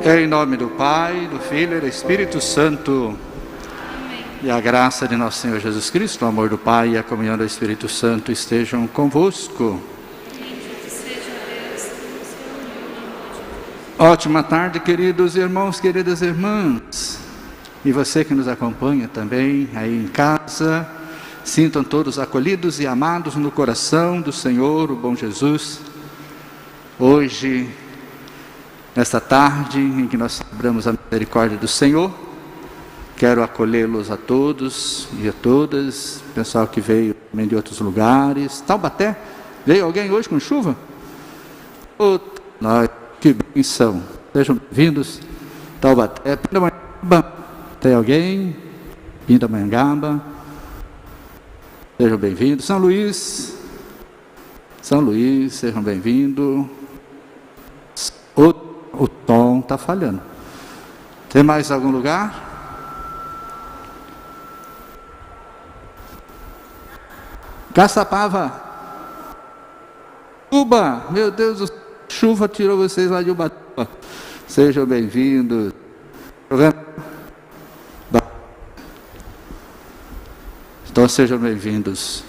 Em nome do Pai, do Filho e do Espírito Santo. Amém. E a graça de nosso Senhor Jesus Cristo, o amor do Pai e a comunhão do Espírito Santo estejam convosco. Bendito seja Deus que nos reuniu no amor de Deus. Ótima tarde, queridos irmãos, queridas irmãs. E você que nos acompanha também aí em casa, sintam todos acolhidos e amados no coração do Senhor, o bom Jesus. Hoje, nesta tarde em que nós celebramos a misericórdia do Senhor, quero acolhê-los a todos e a todas, pessoal que veio também de outros lugares. Taubaté, veio alguém hoje com chuva? Nós, que benção, sejam bem-vindos. Taubaté, Pindamonhangaba, tem alguém? Pindamonhangaba, sejam bem-vindos. São Luís, sejam bem-vindos. O tom está falhando. Tem mais algum lugar? Caçapava. Uba, meu Deus, a chuva tirou vocês lá de Ubatuba. Sejam bem-vindos. Então sejam bem-vindos.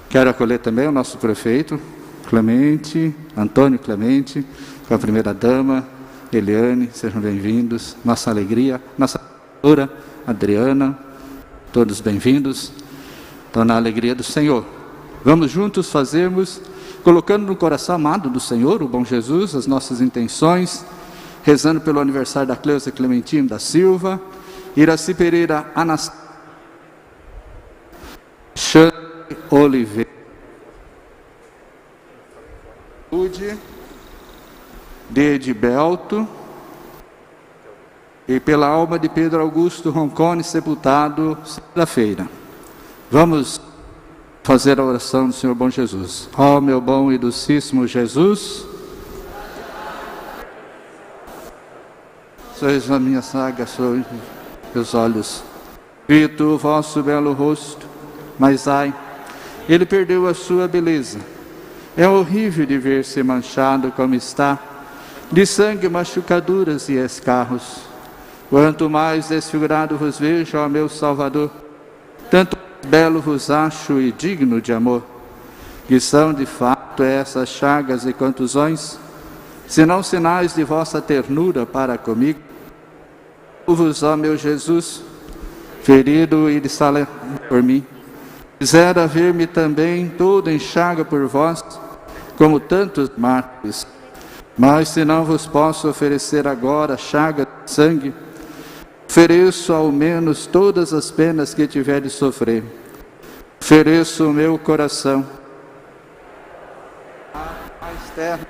Quero acolher também o nosso prefeito, Clemente, Antônio Clemente, com a primeira-dama, Eliane, sejam bem-vindos. Nossa alegria, nossa doutora, Adriana, todos bem-vindos. Então, na alegria do Senhor, vamos juntos fazermos, colocando no coração amado do Senhor, o bom Jesus, as nossas intenções, rezando pelo aniversário da Cleusa Clementino da Silva, Iraci Pereira Anastácia, Xande Oliveira, de Edibelto, e pela alma de Pedro Augusto Roncone, sepultado segunda-feira. Vamos fazer a oração do Senhor bom Jesus. Ó meu bom e docíssimo Jesus, sois a minha saga, sois meus olhos. Vi tu o vosso belo rosto, mas ai, ele perdeu a sua beleza. É horrível de ver-se manchado como está, de sangue, machucaduras e escarros. Quanto mais desfigurado vos vejo, ó meu Salvador, tanto belo vos acho e digno de amor. Que são de fato essas chagas e contusões, senão sinais de vossa ternura para comigo? Vos, ó meu Jesus, ferido e dessalado por mim, quisera ver-me também todo em chaga por vós, como tantos mártires. Mas se não vos posso oferecer agora chaga de sangue, ofereço ao menos todas as penas que tiver de sofrer. Ofereço o meu coração, a externa,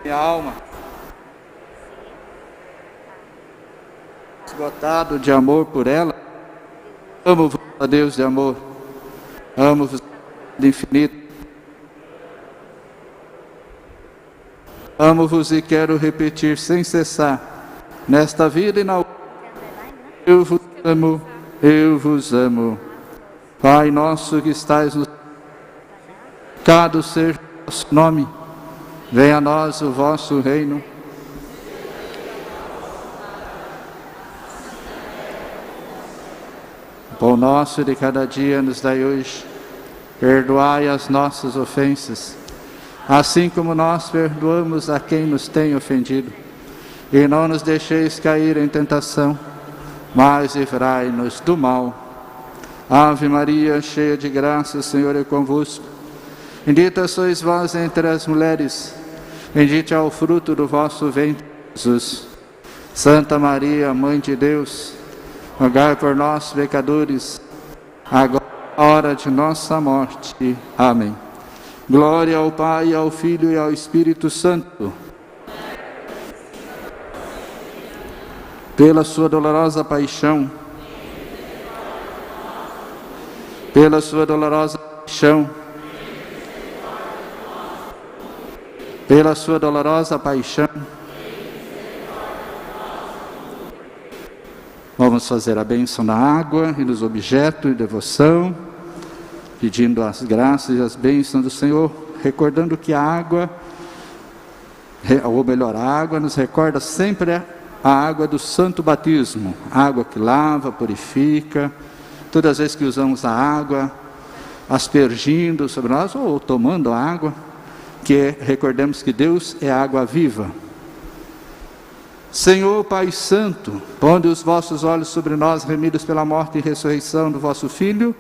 minha alma, esgotado de amor por ela. Amo-vos, ó Deus de amor, amo-vos de infinito. Amo-vos e quero repetir sem cessar, nesta vida e na outra. Eu vos amo, eu vos amo. Pai nosso que estais no céu, santificado seja o vosso nome. Venha a nós o vosso reino. O pão nosso de cada dia nos dai hoje. Perdoai as nossas ofensas, assim como nós perdoamos a quem nos tem ofendido. E não nos deixeis cair em tentação, mas livrai-nos do mal. Ave Maria, cheia de graça, o Senhor é convosco. Bendita sois vós entre as mulheres, bendito é o fruto do vosso ventre, Jesus. Santa Maria, Mãe de Deus, rogai por nós, pecadores, agora e na hora de nossa morte. Amém. Glória ao Pai, ao Filho e ao Espírito Santo. Pela sua dolorosa paixão, pela sua dolorosa paixão, pela sua dolorosa paixão, vamos fazer a bênção na água e nos objetos de devoção, pedindo as graças e as bênçãos do Senhor, recordando que a água ou melhor, a água nos recorda sempre a água do santo batismo, água que lava, purifica. Todas as vezes que usamos a água, aspergindo sobre nós ou tomando a água, recordemos que Deus é água viva. Senhor Pai Santo, ponde os vossos olhos sobre nós, remidos pela morte e ressurreição do vosso Filho,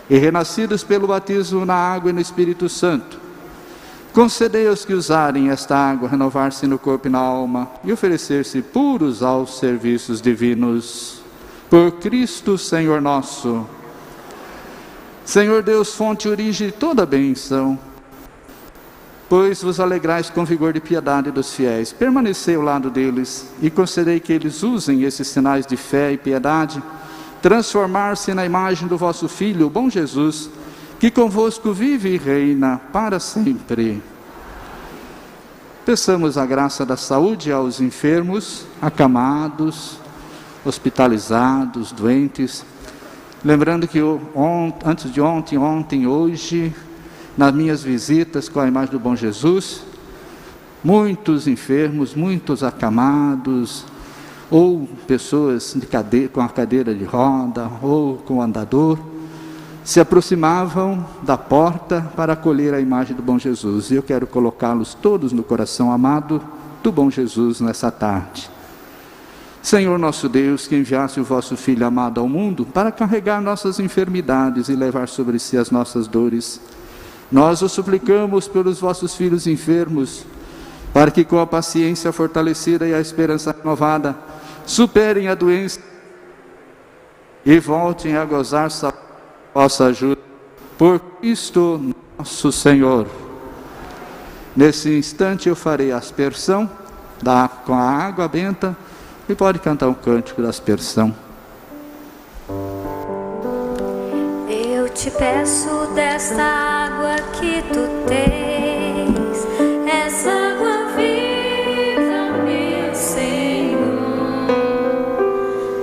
e renascidos pelo batismo na água e no Espírito Santo. Concedei aos que usarem esta água renovar-se no corpo e na alma, e oferecer-se puros aos serviços divinos. Por Cristo Senhor nosso. Senhor Deus, fonte e origem de toda bênção, pois vos alegrais com vigor de piedade dos fiéis, permanecei ao lado deles e concedei que eles usem esses sinais de fé e piedade, transformar-se na imagem do vosso Filho, o bom Jesus, que convosco vive e reina para sempre. Peçamos a graça da saúde aos enfermos, acamados, hospitalizados, doentes, lembrando que antes de ontem, hoje, nas minhas visitas com a imagem do bom Jesus, muitos enfermos, muitos acamados, ou pessoas com a cadeira de roda, ou com andador, se aproximavam da porta para acolher a imagem do bom Jesus. E eu quero colocá-los todos no coração amado do bom Jesus nessa tarde. Senhor nosso Deus, que enviaste o vosso Filho amado ao mundo para carregar nossas enfermidades e levar sobre si as nossas dores, nós o suplicamos pelos vossos filhos enfermos, para que com a paciência fortalecida e a esperança renovada, superem a doença e voltem a gozar a vossa ajuda. Por Cristo nosso Senhor. Nesse instante eu farei a aspersão com a água benta, e pode cantar um cântico da aspersão. Eu te peço desta água que tu tens, essa água viva, meu Senhor.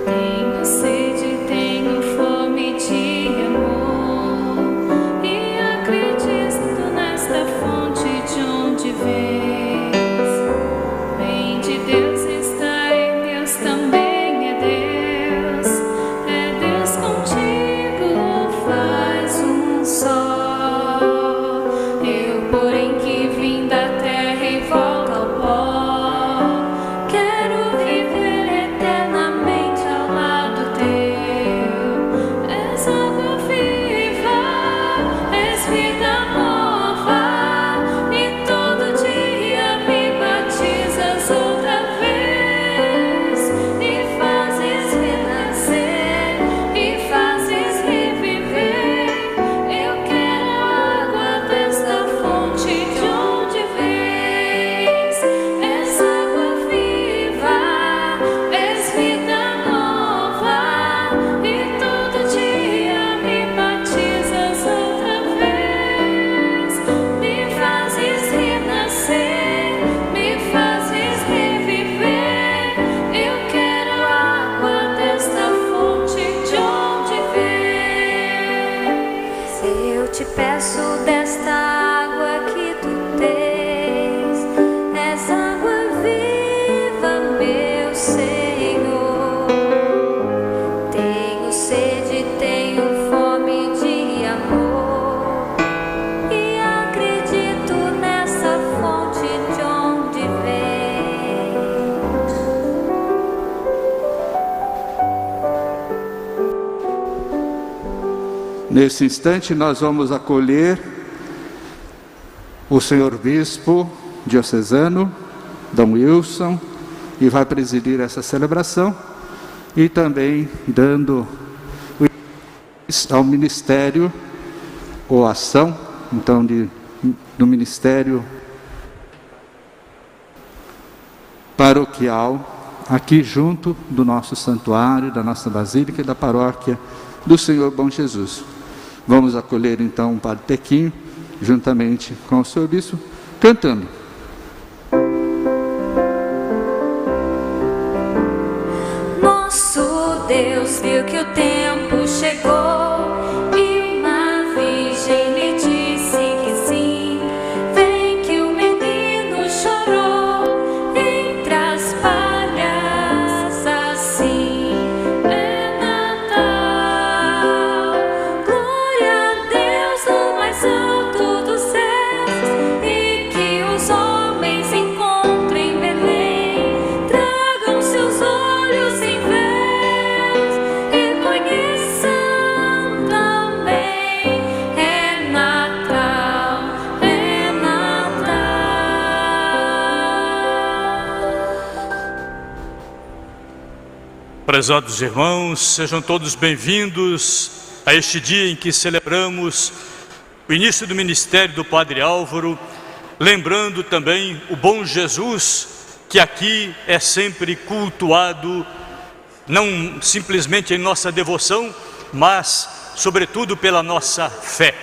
Tenho sede, tenho fome de amor, e acredito nesta fonte de onde vens. Vem de Deus está, e Deus também é Deus. É Deus contigo, faz um só. Eu, porém, que vim da terra e volto ao pó, quero viver eternamente ao lado teu. És água viva, és vida nova, e todo dia me batizas outra vez, e fazes renascer, e fazes reviver. Eu quero a água desta fonte de onde vens. És água viva, és vida nova, e todo dia me batizas outra vez. Me fazes renascer, me fazes reviver. Eu quero a água desta fonte de onde vens. Eu te peço desta água que tu tens, és água viva, meu Senhor. Tenho sede, tenho fome de amor, e acredito nessa fonte de onde vem. Nesse instante nós vamos acolher o senhor bispo diocesano, Dom Wilson, e vai presidir essa celebração, e também dando ao ministério, ou ação, então do ministério paroquial, aqui junto do nosso santuário, da nossa basílica e da paróquia do Senhor Bom Jesus. Vamos acolher então o Padre Tequinho, juntamente com o senhor bispo, cantando. Nosso Deus viu que o tempo chegou, e uma virgem lhe disse que sim. Vem que o menino chorou, Prezados irmãos, sejam todos bem-vindos a este dia em que celebramos o início do ministério do Padre Álvaro, lembrando também o bom Jesus, que aqui é sempre cultuado, não simplesmente em nossa devoção, mas sobretudo pela nossa fé.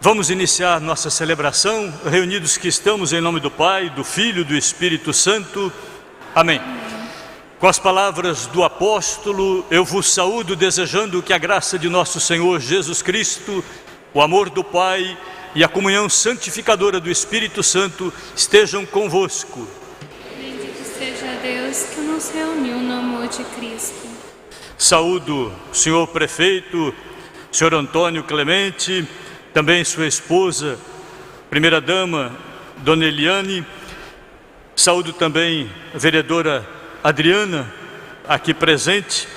Vamos iniciar nossa celebração, reunidos que estamos em nome do Pai, do Filho e do Espírito Santo. Amém. Com as palavras do apóstolo, eu vos saúdo desejando que a graça de nosso Senhor Jesus Cristo, o amor do Pai e a comunhão santificadora do Espírito Santo estejam convosco. Bendito seja Deus que nos reuniu no amor de Cristo. Saúdo o senhor prefeito, senhor Antônio Clemente, também sua esposa, primeira-dama, dona Eliane. Saúdo também a vereadora Adriana, aqui presente,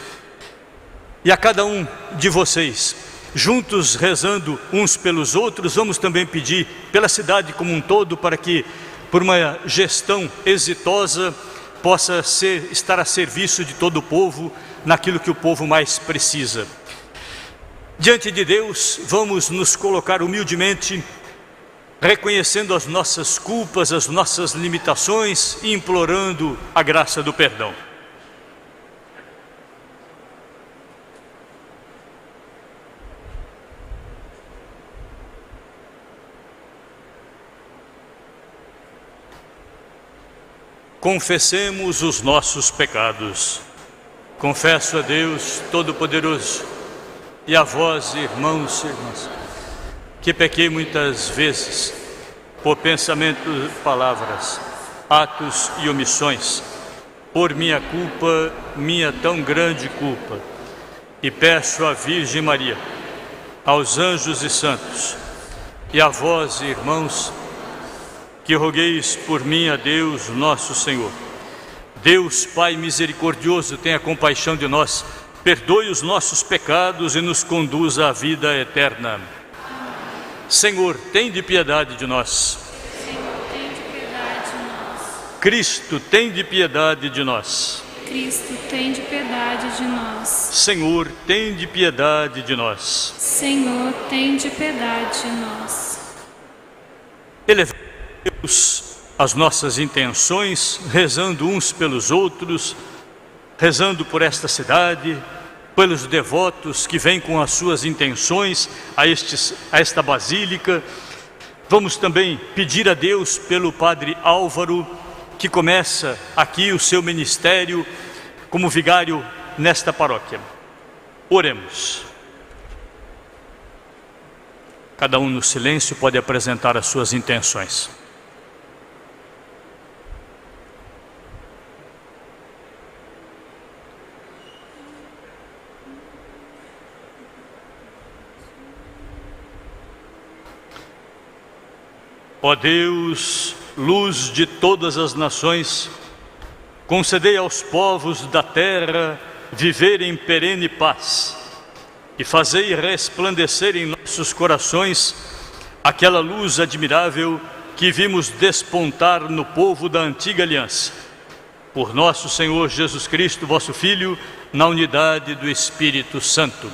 e a cada um de vocês, juntos rezando uns pelos outros, vamos também pedir pela cidade como um todo, para que, por uma gestão exitosa, possa estar a serviço de todo o povo, naquilo que o povo mais precisa. Diante de Deus, vamos nos colocar humildemente, reconhecendo as nossas culpas, as nossas limitações e implorando a graça do perdão. Confessemos os nossos pecados. Confesso a Deus Todo-Poderoso e a vós, irmãos e irmãs, que pequei muitas vezes, por pensamento, palavras, atos e omissões, por minha culpa, minha tão grande culpa, e peço à Virgem Maria, aos anjos e santos, e a vós, irmãos, que rogueis por mim a Deus nosso Senhor. Deus Pai misericordioso, tenha compaixão de nós, perdoe os nossos pecados e nos conduza à vida eterna. Senhor, tende piedade de nós. Senhor, tende piedade de nós. Cristo, tende piedade de nós. Cristo, tende piedade de nós. Senhor, tende piedade de nós. Senhor, tende piedade de nós. Elevemos as nossas intenções, rezando uns pelos outros, rezando por esta cidade, pelos devotos que vêm com as suas intenções a esta basílica. Vamos também pedir a Deus pelo Padre Álvaro, que começa aqui o seu ministério como vigário nesta paróquia. Oremos. Cada um no silêncio pode apresentar as suas intenções. Ó Deus, luz de todas as nações, concedei aos povos da terra viver em perene paz e fazei resplandecer em nossos corações aquela luz admirável que vimos despontar no povo da antiga aliança. Por nosso Senhor Jesus Cristo, vosso Filho, na unidade do Espírito Santo.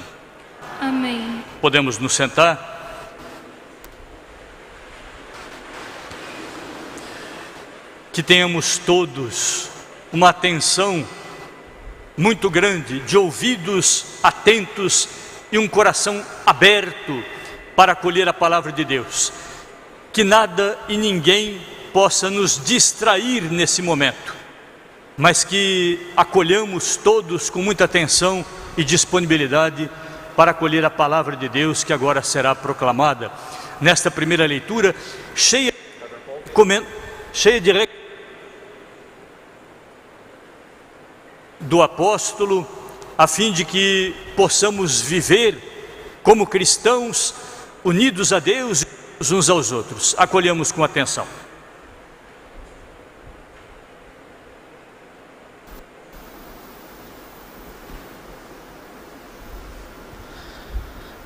Amém. Podemos nos sentar? Que tenhamos todos uma atenção muito grande, de ouvidos atentos e um coração aberto para acolher a palavra de Deus. Que nada e ninguém possa nos distrair nesse momento, mas que acolhamos todos com muita atenção e disponibilidade para acolher a palavra de Deus que agora será proclamada. Nesta primeira leitura, cheia de do apóstolo, a fim de que possamos viver como cristãos, unidos a Deus e uns aos outros. Acolhemos com atenção.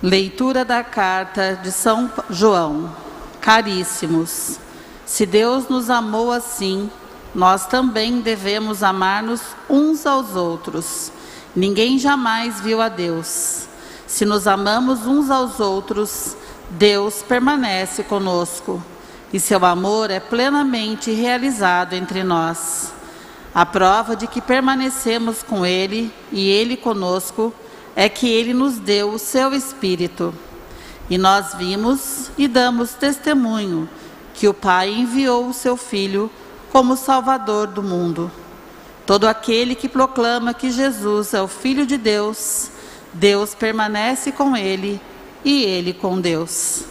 Leitura da carta de São João. Caríssimos, se Deus nos amou assim, nós também devemos amar-nos uns aos outros. Ninguém jamais viu a Deus. Se nos amamos uns aos outros, Deus permanece conosco, e seu amor é plenamente realizado entre nós. A prova de que permanecemos com Ele e Ele conosco é que Ele nos deu o seu Espírito. E nós vimos e damos testemunho que o Pai enviou o seu Filho como Salvador do mundo. Todo aquele que proclama que Jesus é o Filho de Deus, Deus permanece com ele e ele com Deus.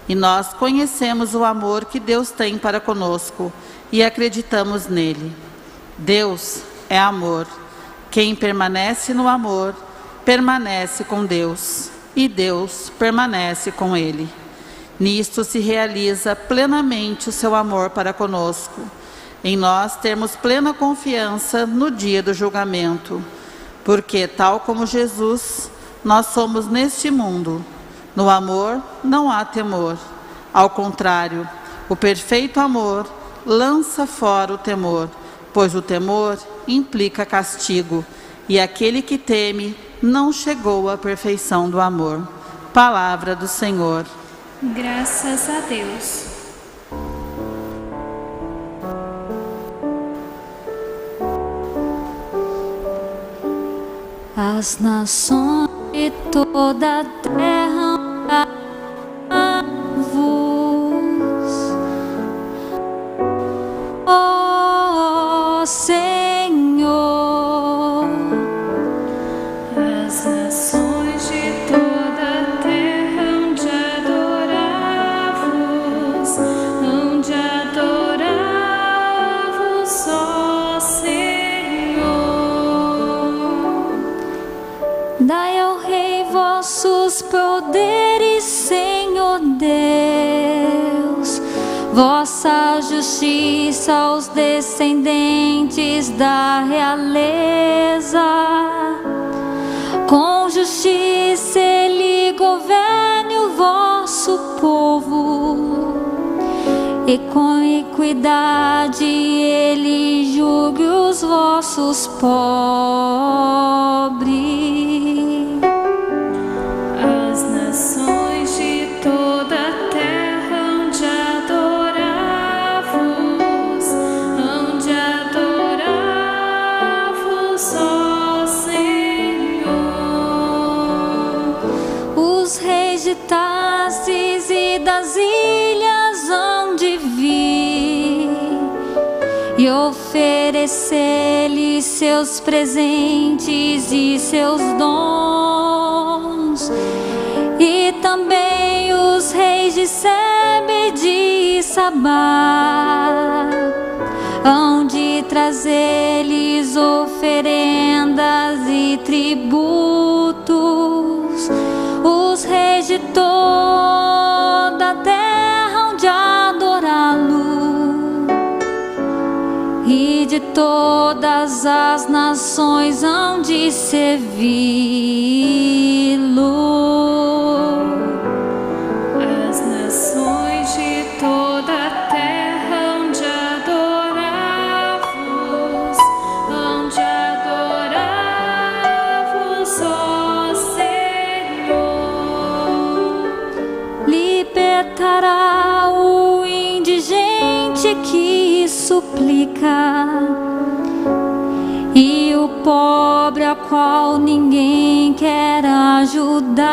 E nós conhecemos o amor que Deus tem para conosco e acreditamos nele. Deus é amor. Quem permanece no amor, permanece com Deus, e Deus permanece com ele. Nisto se realiza plenamente o seu amor para conosco, em nós termos plena confiança no dia do julgamento, porque, tal como Jesus, nós somos neste mundo. No amor não há temor. Ao contrário, o perfeito amor lança fora o temor, pois o temor implica castigo, e aquele que teme não chegou à perfeição do amor. Palavra do Senhor. Graças a Deus. As nações de toda a terra vos, ó Senhor. As nações de toda a terra hão de adorar-vos, ó Senhor. Dai ao Rei vossos poderes, Senhor Deus, vossa justiça aos descendentes da realeza. Com justiça ele governe o vosso povo, e com equidade ele julgue os vossos pobres. As nações de toda a terra hão de adorar-vos, ó Senhor. Os reis de Tarsis e das ilhas hão de vir e oferecer-lhe seus presentes e seus dons. E também os reis de Sebe e Sabá hão de trazer-lhes oferendas e tributos. Os reis de toda a terra hão de adorá-lo, e de todas as nações hão de servi-lo. As nações de toda a terra hão de adorar-vos, ó Senhor. Libertará o indigente que suplica, e o pobre a qual ninguém quer ajudar.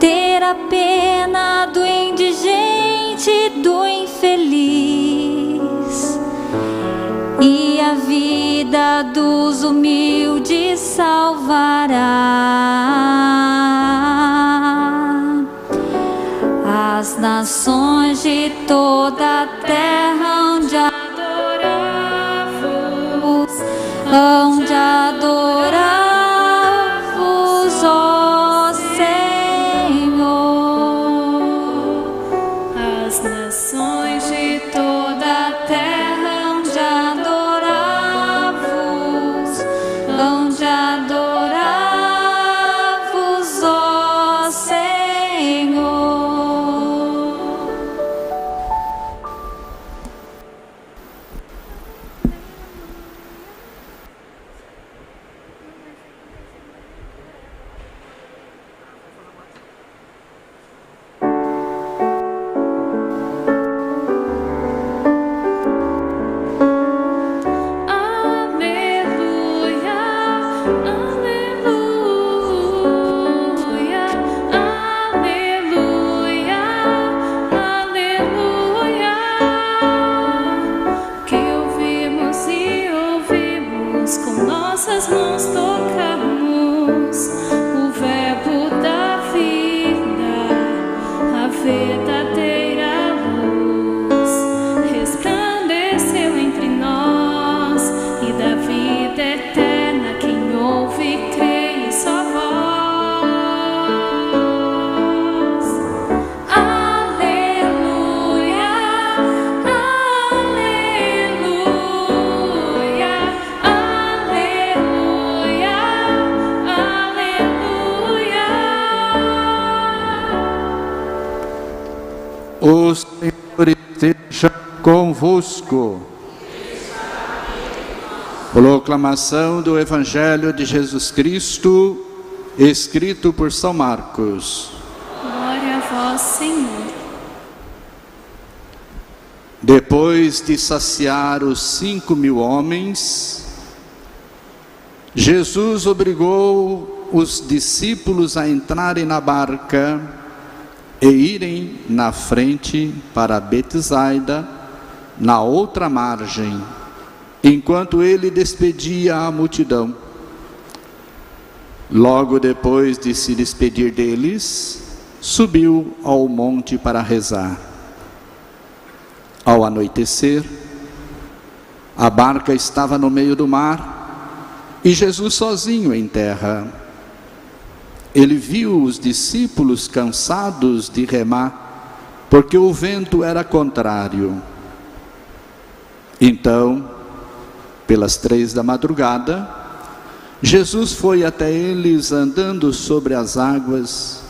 Terá pena do indigente e do infeliz, e a vida dos humildes salvará. As nações de toda a terra hão de adorar-vos, ó Senhor. As nações de toda a terra hão de adorar-vos, ó Senhor. O Senhor esteja convosco. Proclamação do Evangelho de Jesus Cristo, escrito por São Marcos. Glória a vós, Senhor. Depois de saciar os 5.000 homens, Jesus obrigou os discípulos a entrarem na barca e irem na frente para Betsaida, na outra margem, enquanto ele despedia a multidão. Logo depois de se despedir deles, subiu ao monte para rezar. Ao anoitecer, a barca estava no meio do mar e Jesus sozinho em terra. Ele viu os discípulos cansados de remar, porque o vento era contrário. Então, pelas 3 da madrugada, Jesus foi até eles andando sobre as águas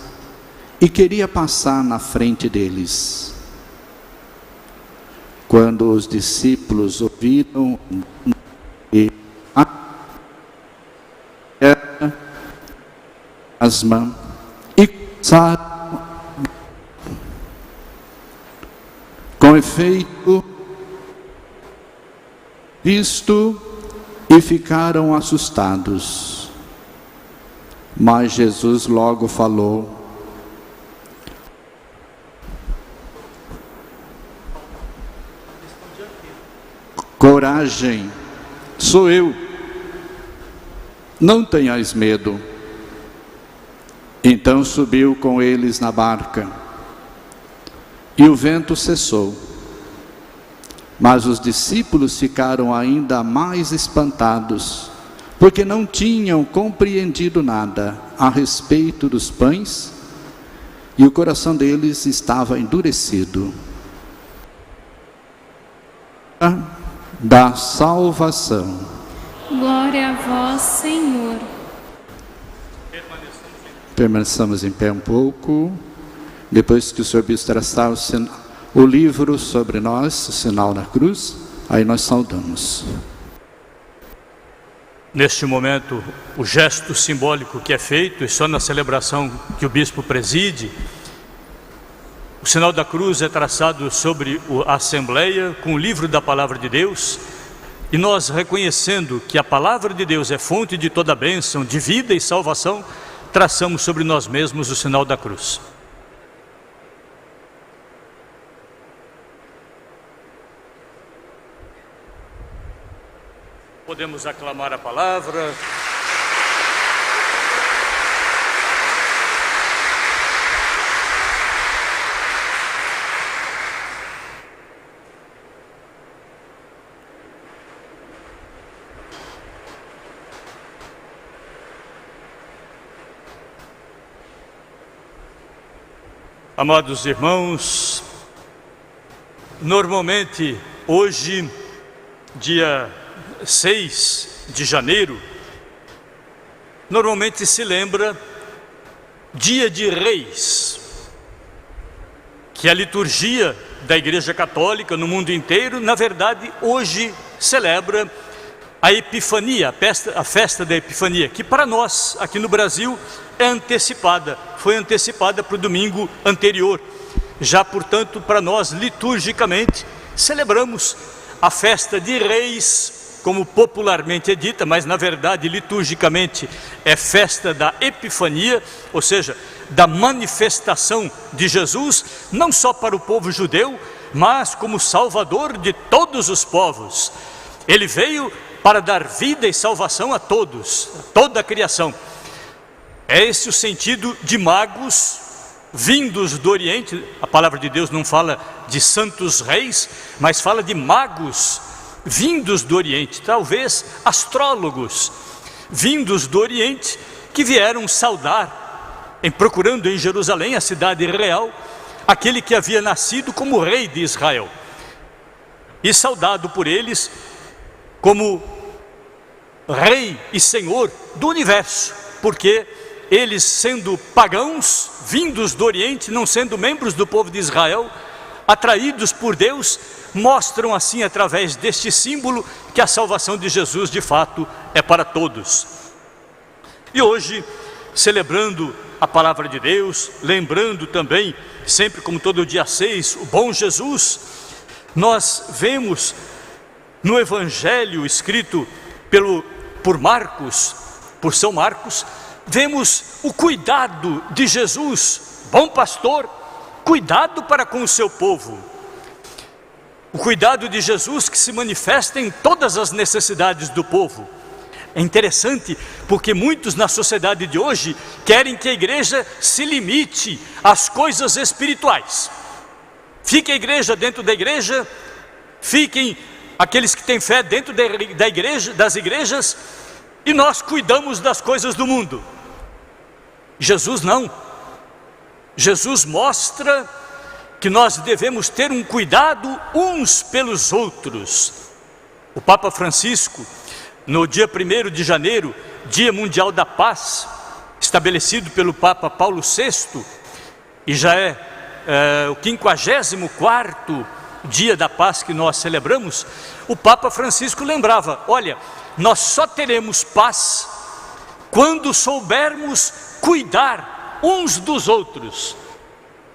e queria passar na frente deles. Quando os discípulos ouviram as mãos e começaram, com efeito, visto e ficaram assustados. Mas Jesus logo falou: coragem, sou eu, não tenhais medo. Então subiu com eles na barca, e o vento cessou. Mas os discípulos ficaram ainda mais espantados, porque não tinham compreendido nada a respeito dos pães, e o coração deles estava endurecido. Da salvação. Glória a vós, Senhor. Permaneçamos em pé um pouco. Depois que o Senhor Bispo traçar o livro sobre nós, o sinal na cruz, aí nós saudamos. Neste momento, o gesto simbólico que é feito, e só na celebração que o Bispo preside, o sinal da cruz é traçado sobre a Assembleia com o livro da Palavra de Deus, e nós, reconhecendo que a Palavra de Deus é fonte de toda bênção, de vida e salvação, traçamos sobre nós mesmos o sinal da cruz. Podemos aclamar a palavra. Amados irmãos, normalmente hoje, dia 6 de janeiro, normalmente se lembra Dia de Reis, que a liturgia da Igreja Católica no mundo inteiro, na verdade, hoje celebra a Epifania, a festa da Epifania, que para nós, aqui no Brasil, é antecipada, foi antecipada para o domingo anterior. Já, portanto, para nós, liturgicamente, celebramos a festa de Reis, como popularmente é dita, mas na verdade, liturgicamente, é festa da Epifania, ou seja, da manifestação de Jesus, não só para o povo judeu, mas como Salvador de todos os povos. Ele veio para dar vida e salvação a todos, a toda a criação. É esse o sentido de magos vindos do Oriente. A palavra de Deus não fala de santos reis, mas fala de magos vindos do Oriente, talvez astrólogos vindos do Oriente, que vieram saudar, procurando em Jerusalém, a cidade real, aquele que havia nascido como rei de Israel, e saudado por eles como rei e senhor do universo, porque eles, sendo pagãos, vindos do Oriente, não sendo membros do povo de Israel, atraídos por Deus, mostram assim, através deste símbolo, que a salvação de Jesus de fato é para todos. E hoje, celebrando a palavra de Deus, lembrando também, sempre como todo dia 6, o bom Jesus, nós vemos no Evangelho escrito por Marcos, por São Marcos, vemos o cuidado de Jesus, bom pastor, cuidado para com o seu povo. O cuidado de Jesus que se manifesta em todas as necessidades do povo. É interessante porque muitos na sociedade de hoje querem que a igreja se limite às coisas espirituais. Fique a igreja dentro da igreja, fiquem aqueles que têm fé dentro da igreja, das igrejas, e nós cuidamos das coisas do mundo. Jesus não. Jesus mostra que nós devemos ter um cuidado uns pelos outros. O Papa Francisco, no dia 1º de janeiro, Dia Mundial da Paz, estabelecido pelo Papa Paulo VI, e já é o 54º Dia da Paz que nós celebramos, o Papa Francisco lembrava, olha, nós só teremos paz quando soubermos cuidar uns dos outros,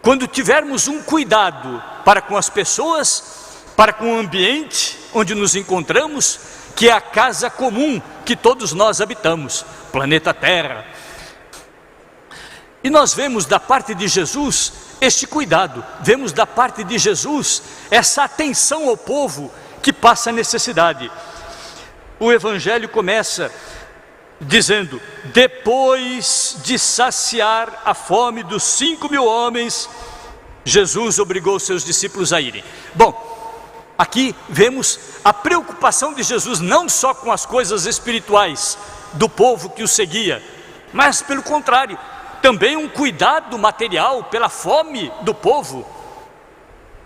quando tivermos um cuidado para com as pessoas, para com o ambiente onde nos encontramos, que é a casa comum que todos nós habitamos, planeta Terra. E nós vemos da parte de Jesus este cuidado, vemos da parte de Jesus essa atenção ao povo que passa necessidade. O Evangelho começa dizendo, depois de saciar a fome dos 5.000 homens, Jesus obrigou seus discípulos a irem. Bom, aqui vemos a preocupação de Jesus não só com as coisas espirituais do povo que o seguia, mas pelo contrário, também um cuidado material pela fome do povo,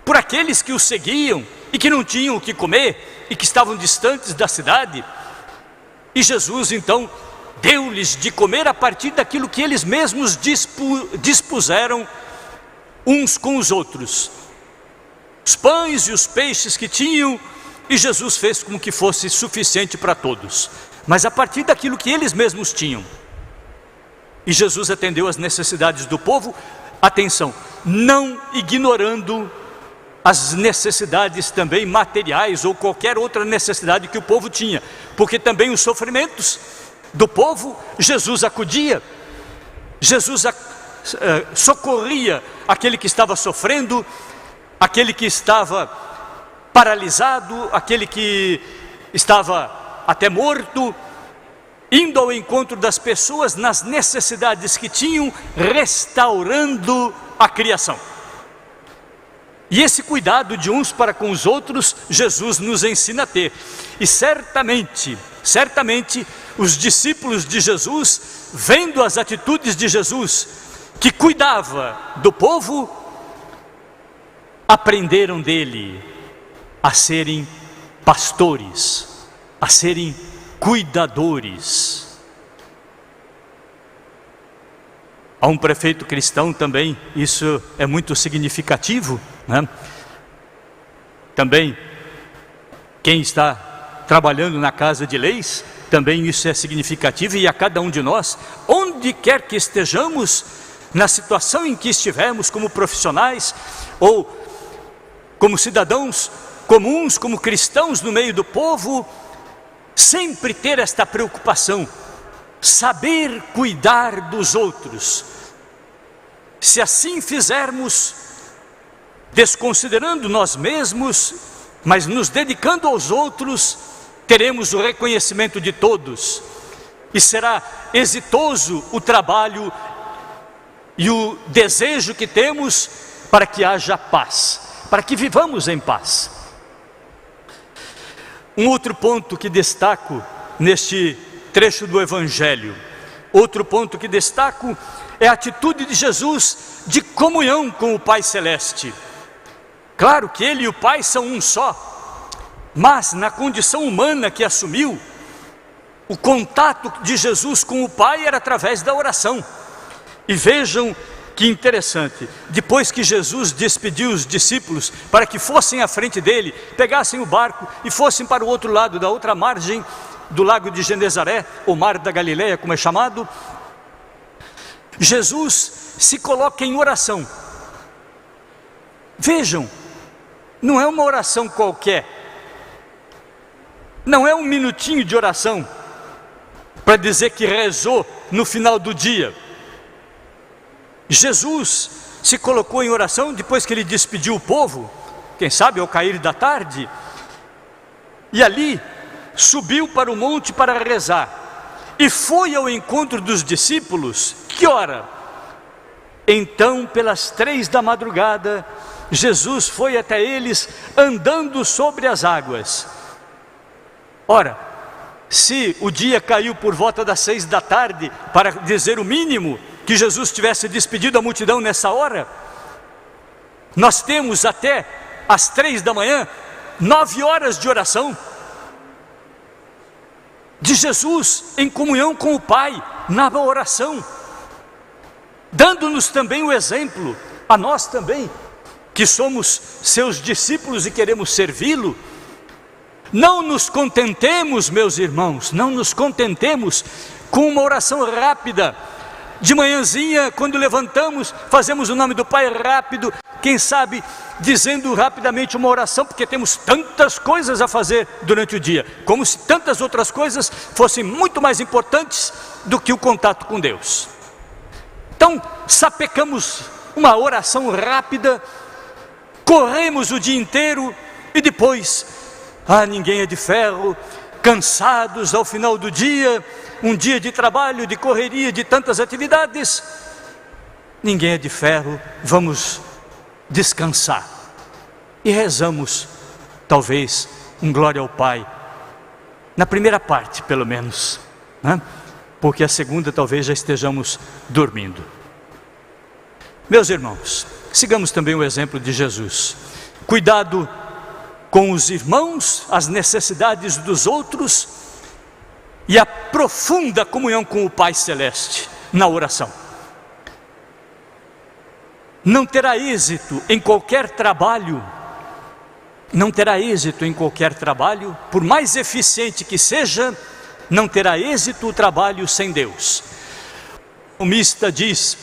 por aqueles que o seguiam e que não tinham o que comer e que estavam distantes da cidade. E Jesus então deu-lhes de comer a partir daquilo que eles mesmos dispuseram uns com os outros. Os pães e os peixes que tinham, e Jesus fez com que fosse suficiente para todos, mas a partir daquilo que eles mesmos tinham. E Jesus atendeu as necessidades do povo, atenção, não ignorando as necessidades também materiais ou qualquer outra necessidade que o povo tinha, porque também os sofrimentos do povo, Jesus acudia, Jesus socorria aquele que estava sofrendo, aquele que estava paralisado, aquele que estava até morto, indo ao encontro das pessoas nas necessidades que tinham, restaurando a criação. E esse cuidado de uns para com os outros, Jesus nos ensina a ter. E certamente, os discípulos de Jesus, vendo as atitudes de Jesus, que cuidava do povo, aprenderam dele a serem pastores, a serem cuidadores. A um prefeito cristão também isso é muito significativo, né? Também quem está trabalhando na casa de leis, também isso é significativo, e a cada um de nós, onde quer que estejamos, na situação em que estivermos, como profissionais ou como cidadãos comuns, como cristãos no meio do povo, sempre ter esta preocupação, saber cuidar dos outros. Se assim fizermos, desconsiderando nós mesmos, mas nos dedicando aos outros, teremos o reconhecimento de todos, e será exitoso o trabalho e o desejo que temos para que haja paz, para que vivamos em paz. Um outro ponto que destaco neste trecho do Evangelho, outro ponto que destaco é a atitude de Jesus de comunhão com o Pai Celeste. Claro que Ele e o Pai são um só, mas na condição humana que assumiu, o contato de Jesus com o Pai era através da oração. E vejam que interessante, depois que Jesus despediu os discípulos para que fossem à frente dele, pegassem o barco e fossem para o outro lado, da outra margem do lago de Genezaré, o mar da Galileia, como é chamado, Jesus se coloca em oração. Vejam, não é uma oração qualquer, não é um minutinho de oração para dizer que rezou no final do dia. Jesus se colocou em oração depois que ele despediu o povo, quem sabe ao cair da tarde, e ali subiu para o monte para rezar, e foi ao encontro dos discípulos. Que hora? Então, pelas 3 da madrugada, Jesus foi até eles andando sobre as águas. Ora, se o dia caiu por volta das 6 da tarde, para dizer o mínimo, que Jesus tivesse despedido a multidão nessa hora, nós temos até às 3 da manhã, 9 horas de oração, de Jesus em comunhão com o Pai, na oração, dando-nos também o exemplo, a nós também, que somos seus discípulos e queremos servi-lo. Não nos contentemos, meus irmãos, não nos contentemos com uma oração rápida. De manhãzinha, quando levantamos, fazemos o nome do Pai rápido, quem sabe dizendo rapidamente uma oração, porque temos tantas coisas a fazer durante o dia, como se tantas outras coisas fossem muito mais importantes do que o contato com Deus. Então, sapecamos uma oração rápida, corremos o dia inteiro e depois, ninguém é de ferro, cansados ao final do dia, um dia de trabalho, de correria, de tantas atividades, ninguém é de ferro, vamos descansar. E rezamos, talvez, um glória ao Pai, na primeira parte pelo menos, né? Porque a segunda talvez já estejamos dormindo. Meus irmãos, sigamos também o exemplo de Jesus. Cuidado com os irmãos, as necessidades dos outros e a profunda comunhão com o Pai Celeste na oração. Não terá êxito em qualquer trabalho, por mais eficiente que seja, não terá êxito o trabalho sem Deus. O salmista diz: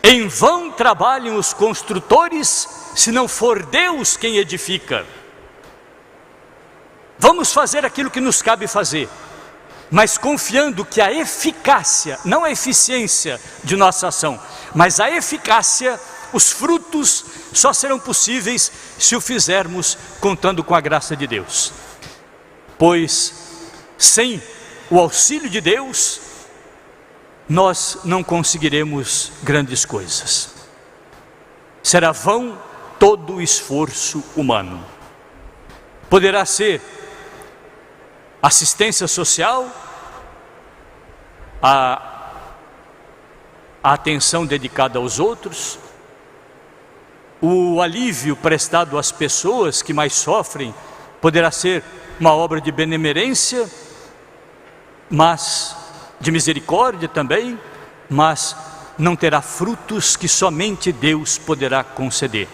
em vão trabalham os construtores, se não for Deus quem edifica. Vamos fazer aquilo que nos cabe fazer, mas confiando que a eficácia, não a eficiência de nossa ação, mas a eficácia, os frutos só serão possíveis se o fizermos contando com a graça de Deus. Pois sem o auxílio de Deus, nós não conseguiremos grandes coisas. Será vão todo o esforço humano. Poderá ser assistência social, a atenção dedicada aos outros, o alívio prestado às pessoas que mais sofrem, poderá ser uma obra de benemerência, mas de misericórdia também, mas não terá frutos que somente Deus poderá conceder.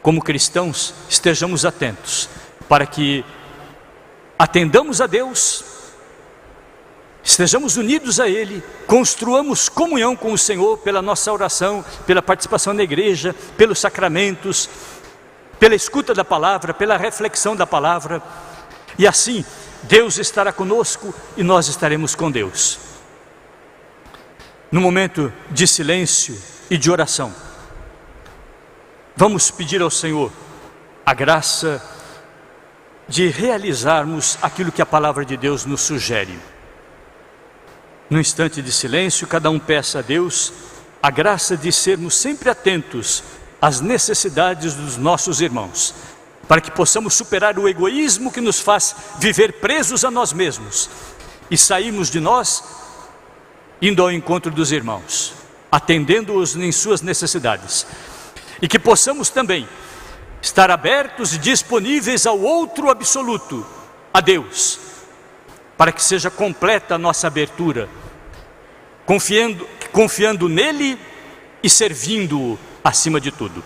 Como cristãos, estejamos atentos para que atendamos a Deus, estejamos unidos a Ele, construamos comunhão com o Senhor pela nossa oração, pela participação na igreja, pelos sacramentos, pela escuta da palavra, pela reflexão da palavra, e assim Deus estará conosco e nós estaremos com Deus. No momento de silêncio e de oração, vamos pedir ao Senhor a graça de realizarmos aquilo que a palavra de Deus nos sugere. No instante de silêncio, cada um peça a Deus a graça de sermos sempre atentos às necessidades dos nossos irmãos, para que possamos superar o egoísmo que nos faz viver presos a nós mesmos e sairmos de nós indo ao encontro dos irmãos, atendendo-os em suas necessidades, e que possamos também estar abertos e disponíveis ao outro absoluto, a Deus, para que seja completa a nossa abertura, confiando nele e servindo-o acima de tudo.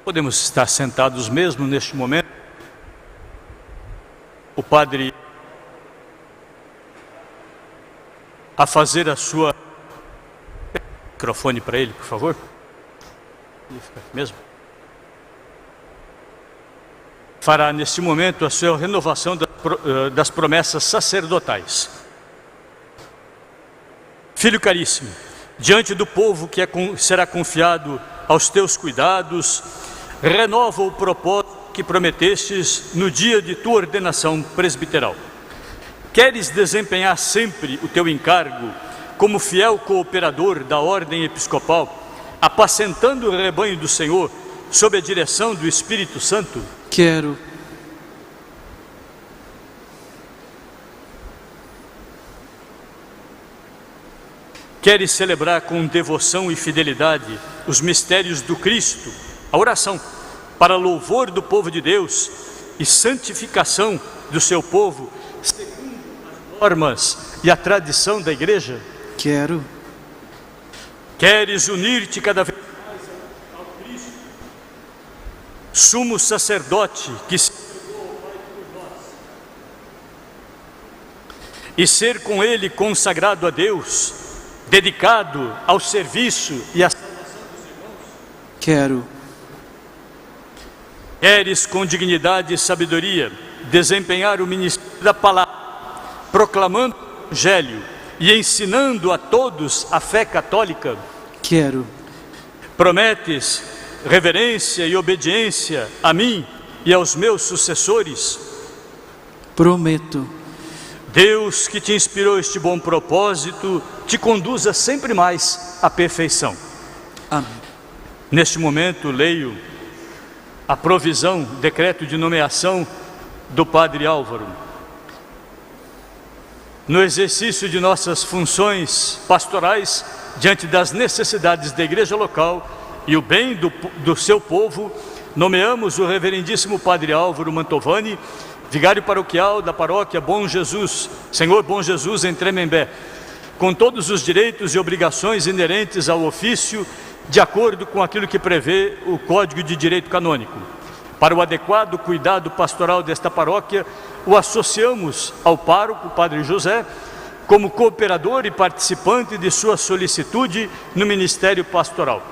Podemos estar sentados mesmo neste momento. O padre a fazer a sua... Microfone para ele, por favor. Mesmo. Fará neste momento a sua renovação das promessas sacerdotais. Filho caríssimo, diante do povo que será confiado aos teus cuidados, renova o propósito que prometestes no dia de tua ordenação presbiteral. Queres desempenhar sempre o teu encargo como fiel cooperador da ordem episcopal, apacentando o rebanho do Senhor sob a direção do Espírito Santo? Quero. Queres celebrar com devoção e fidelidade os mistérios do Cristo, a oração, para louvor do povo de Deus e santificação do seu povo, segundo as normas e a tradição da Igreja? Quero. Queres unir-te cada vez mais ao Cristo, sumo sacerdote que se entregou ao Pai por nós, e ser com Ele consagrado a Deus, dedicado ao serviço e à salvação dos irmãos? Quero. Queres com dignidade e sabedoria desempenhar o ministério da palavra, proclamando o Evangelho e ensinando a todos a fé católica? Quero. Prometes reverência e obediência a mim e aos meus sucessores? Prometo. Deus, que te inspirou este bom propósito, te conduza sempre mais à perfeição. Amém. Neste momento, leio a provisão, decreto de nomeação do Padre Álvaro. No exercício de nossas funções pastorais, diante das necessidades da igreja local e o bem do seu povo, nomeamos o reverendíssimo Padre Álvaro Mantovani, vigário paroquial da paróquia Bom Jesus, Senhor Bom Jesus em Tremembé, com todos os direitos e obrigações inerentes ao ofício, de acordo com aquilo que prevê o Código de Direito Canônico. Para o adequado cuidado pastoral desta paróquia, o associamos ao pároco, Padre José, como cooperador e participante de sua solicitude no ministério pastoral.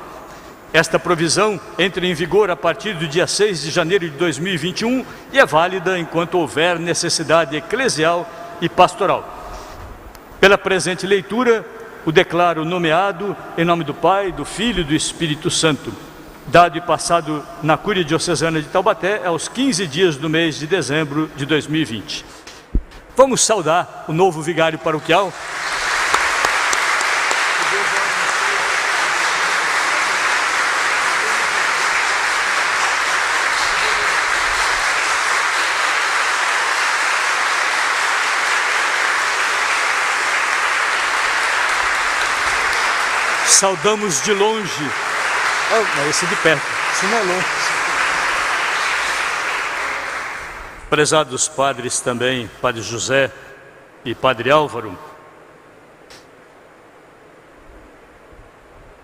Esta provisão entra em vigor a partir do dia 6 de janeiro de 2021 e é válida enquanto houver necessidade eclesial e pastoral. Pela presente leitura, o declaro nomeado em nome do Pai, do Filho e do Espírito Santo, dado e passado na Cúria Diocesana de Taubaté aos 15 dias do mês de dezembro de 2020. Vamos saudar o novo vigário paroquial. Saudamos de longe. Oh, esse de perto, esse não é longe. Prezados padres também, Padre José e Padre Álvaro,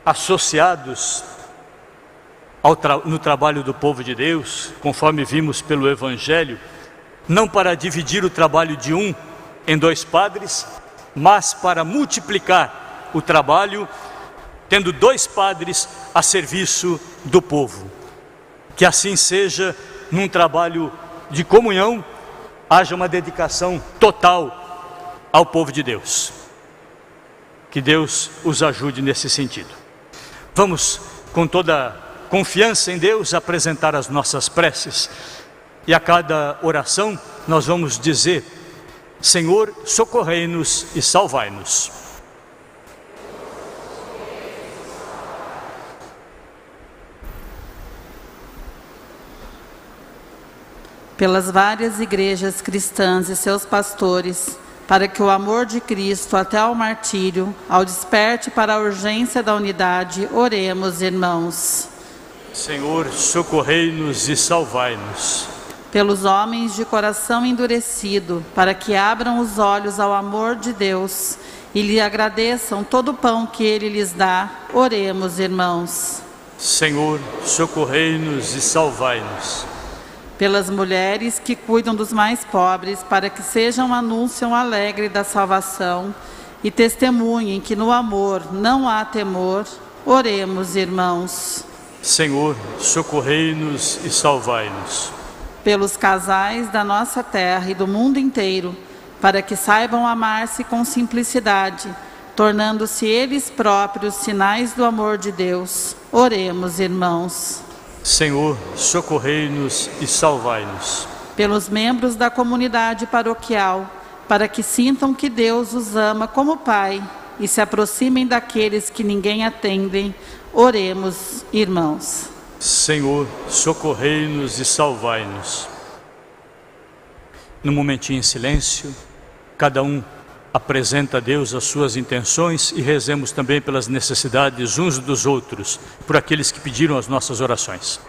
associados no trabalho do povo de Deus, conforme vimos pelo Evangelho, não para dividir o trabalho de um em dois padres, mas para multiplicar o trabalho, tendo dois padres a serviço do povo. Que assim seja, num trabalho de comunhão, haja uma dedicação total ao povo de Deus. Que Deus os ajude nesse sentido. Vamos, com toda confiança em Deus, apresentar as nossas preces. E a cada oração nós vamos dizer: Senhor, socorrei-nos e salvai-nos. Pelas várias igrejas cristãs e seus pastores, para que o amor de Cristo até ao martírio, ao desperte para a urgência da unidade, oremos, irmãos. Senhor, socorrei-nos e salvai-nos. Pelos homens de coração endurecido, para que abram os olhos ao amor de Deus e lhe agradeçam todo o pão que Ele lhes dá, oremos, irmãos. Senhor, socorrei-nos e salvai-nos. Pelas mulheres que cuidam dos mais pobres, para que sejam um anúncio alegre da salvação e testemunhem que no amor não há temor, oremos, irmãos. Senhor, socorrei-nos e salvai-nos. Pelos casais da nossa terra e do mundo inteiro, para que saibam amar-se com simplicidade, tornando-se eles próprios sinais do amor de Deus, oremos, irmãos. Senhor, socorrei-nos e salvai-nos. Pelos membros da comunidade paroquial, para que sintam que Deus os ama como Pai e se aproximem daqueles que ninguém atendem, oremos, irmãos. Senhor, socorrei-nos e salvai-nos. Num momentinho em silêncio, cada um apresenta a Deus as suas intenções e rezemos também pelas necessidades uns dos outros, por aqueles que pediram as nossas orações.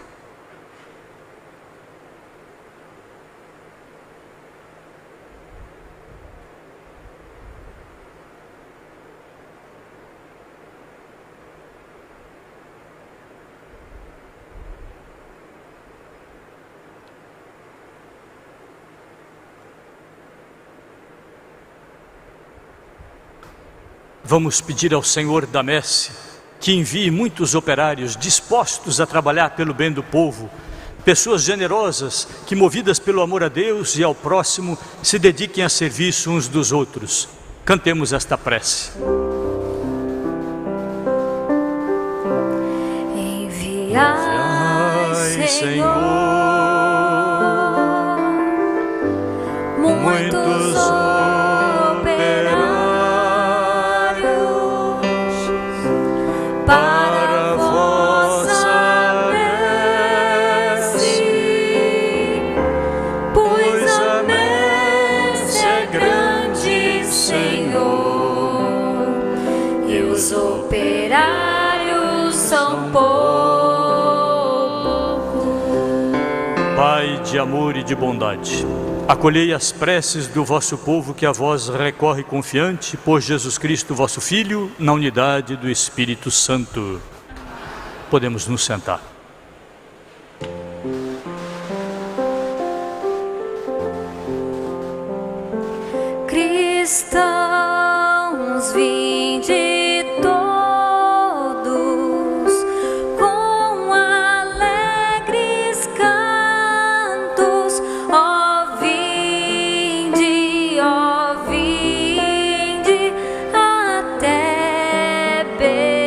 Vamos pedir ao Senhor da Messe que envie muitos operários dispostos a trabalhar pelo bem do povo, pessoas generosas que, movidas pelo amor a Deus e ao próximo, se dediquem a serviço uns dos outros. Cantemos esta prece. Enviai, Senhor, muitos para vossa messe, pois a messe é grande, Senhor, e os operários são poucos. Pai de amor e de bondade, acolhei as preces do vosso povo que a vós recorre confiante, por Jesus Cristo, vosso Filho, na unidade do Espírito Santo. Podemos nos sentar. Cristãos, vinde todos com alegres cantos, ó vinde até Belém.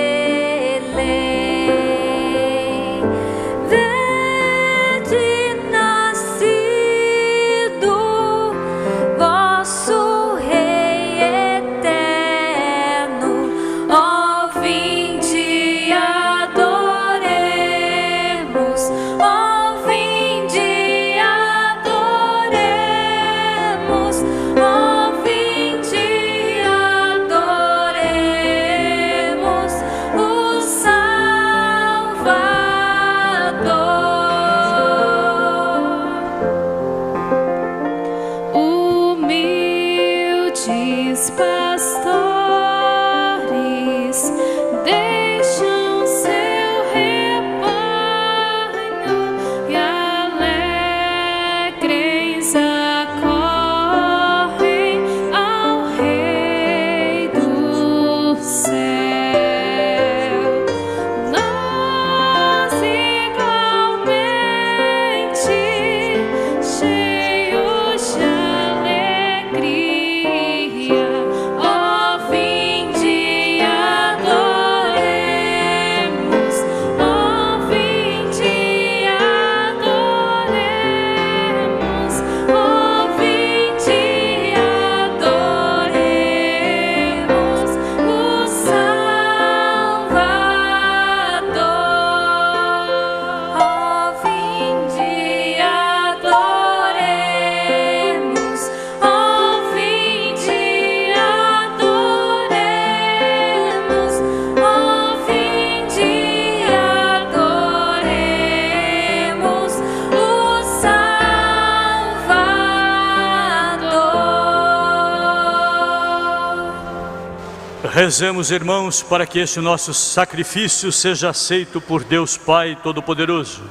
Rezemos, irmãos, para que este nosso sacrifício seja aceito por Deus Pai Todo-Poderoso.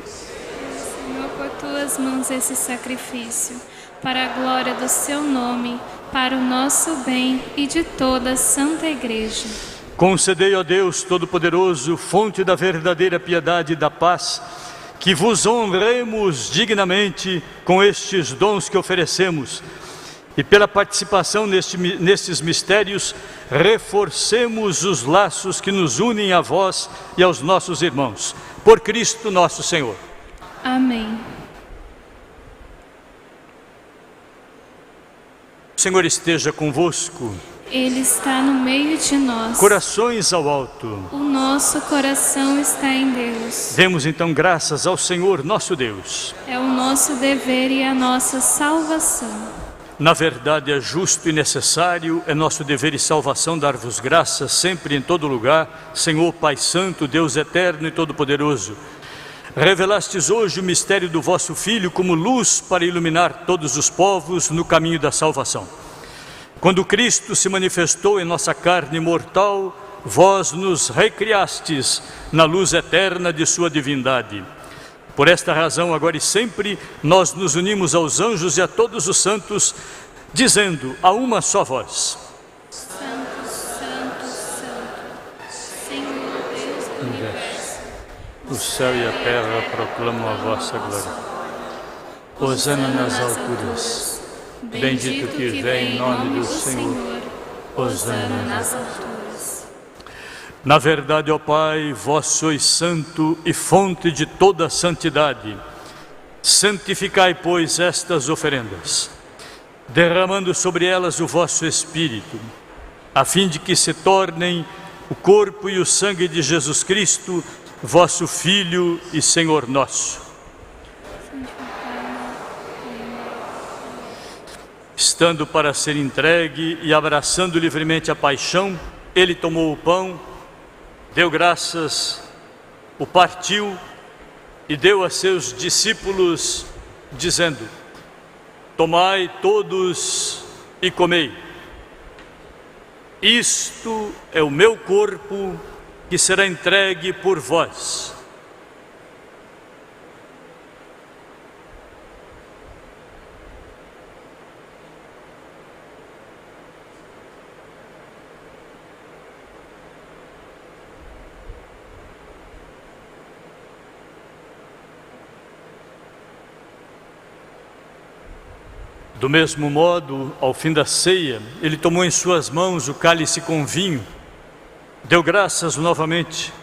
Senhor, por tuas mãos esse sacrifício, para a glória do seu nome, para o nosso bem e de toda a Santa Igreja. Concedei, ó Deus Todo-Poderoso, fonte da verdadeira piedade e da paz, que vos honremos dignamente com estes dons que oferecemos, e pela participação nestes mistérios, reforcemos os laços que nos unem a vós e aos nossos irmãos. Por Cristo nosso Senhor. Amém. O Senhor esteja convosco. Ele está no meio de nós. Corações ao alto. O nosso coração está em Deus. Demos então graças ao Senhor nosso Deus. É o nosso dever e a nossa salvação. Na verdade é justo e necessário, é nosso dever e salvação dar-vos graças sempre e em todo lugar, Senhor Pai Santo, Deus eterno e todo-poderoso. Revelastes hoje o mistério do vosso Filho como luz para iluminar todos os povos no caminho da salvação. Quando Cristo se manifestou em nossa carne mortal, vós nos recriastes na luz eterna de sua divindade. Por esta razão, agora e sempre, nós nos unimos aos anjos e a todos os santos, dizendo a uma só voz: Santo, Santo, Santo, Senhor Deus do universo. O céu e a terra proclamam a vossa glória. Hosana nas alturas. Bendito que vem em nome do Senhor. Hosana nas alturas. Na verdade, ó Pai, vós sois santo e fonte de toda santidade. Santificai, pois, estas oferendas, derramando sobre elas o vosso Espírito, a fim de que se tornem o corpo e o sangue de Jesus Cristo, vosso Filho e Senhor nosso. Estando para ser entregue e abraçando livremente a paixão, ele tomou o pão, deu graças, o partiu e deu a seus discípulos, dizendo: tomai todos e comei. Isto é o meu corpo que será entregue por vós. Do mesmo modo, ao fim da ceia, ele tomou em suas mãos o cálice com vinho, deu graças novamente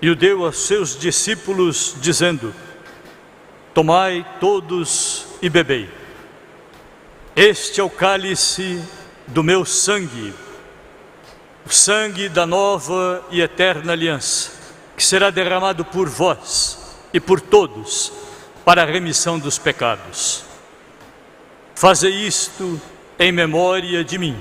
e o deu aos seus discípulos, dizendo: tomai todos e bebei. Este é o cálice do meu sangue, o sangue da nova e eterna aliança, que será derramado por vós e por todos para a remissão dos pecados. Fazei isto em memória de mim.